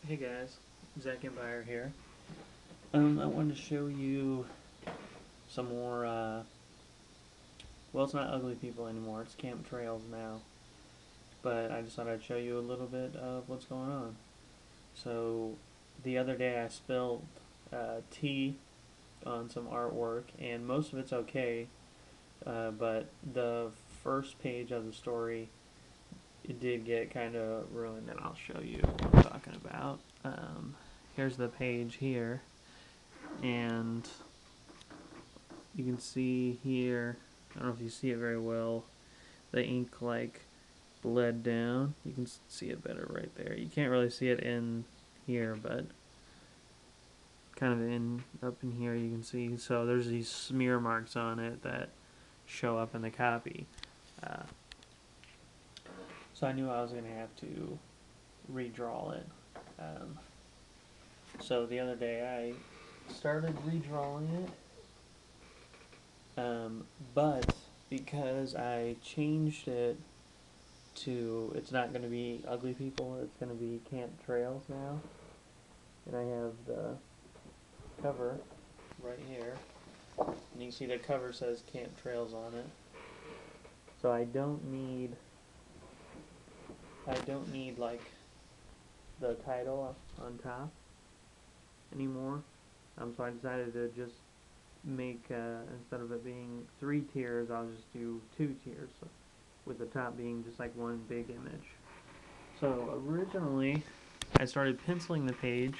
Hey guys, Zach Empire here. I wanted to show you some more, well, it's not ugly people anymore, it's camp trails now. But I just thought I'd show you a little bit of what's going on. So, the other day I spilled tea on some artwork, and most of it's okay, but the first page of the story, it did get kind of ruined, and I'll show you what I'm talking about. Here's the page here, and you can see here, I don't know if you see it very well, the ink like bled down. You can see it better right there. You can't really see it in here, but kind of up in here you can see. So there's these smear marks on it that show up in the copy. So I knew I was going to have to redraw it. So the other day I started redrawing it. But because I changed it to, it's not going to be ugly people, it's going to be camp trails now. And I have the cover right here. And you can see the cover says camp trails on it. So I don't need like the title on top anymore. So I decided to just make, instead of it being 3 tiers, I'll just do 2 tiers, with the top being just like one big image. So originally I started penciling the page,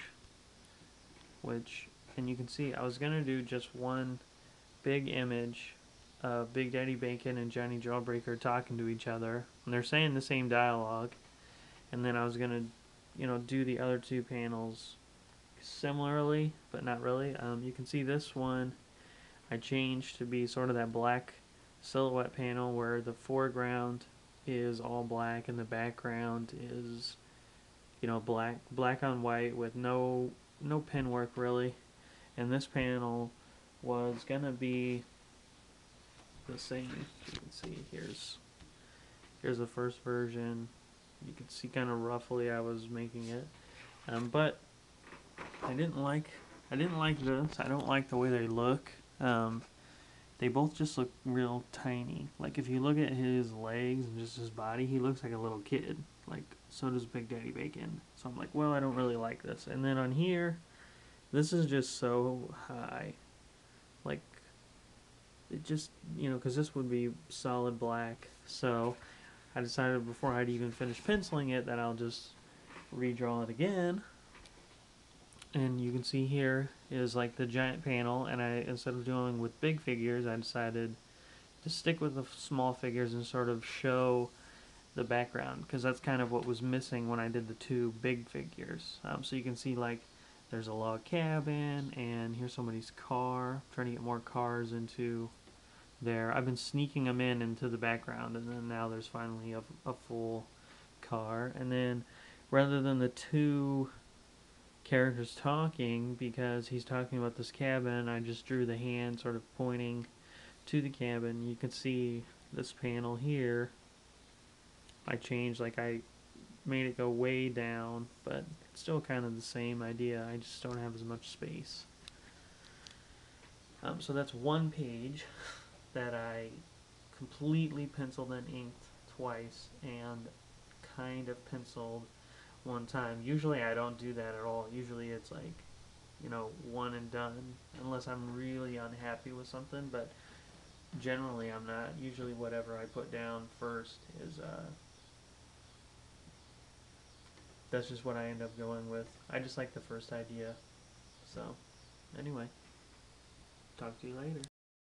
and you can see I was going to do just one big image of Big Daddy Bacon and Johnny Jawbreaker talking to each other, and they're saying the same dialogue, and then I was going to, do the other 2 panels similarly, but not really. You can see this one I changed to be sort of that black silhouette panel where the foreground is all black and the background is, black on white with no pen work really. And this panel was gonna be the same. You can see here's the first version. You can see kind of roughly I was making it, but I didn't like this. I don't like the way they look. They both just look real tiny. Like if you look at his legs and just his body, he looks like a little kid. Like so does Big Daddy Bacon. So I'm like, well, I don't really like this. And then on here, this is just so high. Like it just, because this would be solid black. So I decided before I'd even finish penciling it that I'll just redraw it again. And you can see here is like the giant panel, and instead of doing with big figures, I decided to stick with the small figures and sort of show the background, because that's kind of what was missing when I did the 2 big figures. So you can see like there's a log cabin, and here's somebody's car. I'm trying to get more cars into there. I've been sneaking them into the background, and then now there's finally a full car. And then rather than the 2 characters talking, because he's talking about this cabin, I just drew the hand sort of pointing to the cabin. You can see this panel here, I changed, like I made it go way down, but it's still kind of the same idea. I just don't have as much space. So that's one page that I completely penciled and inked twice and kind of penciled one time. Usually I don't do that at all. Usually it's like, one and done, unless I'm really unhappy with something, but generally I'm not. Usually whatever I put down first is, that's just what I end up going with. I just like the first idea. So, anyway, talk to you later.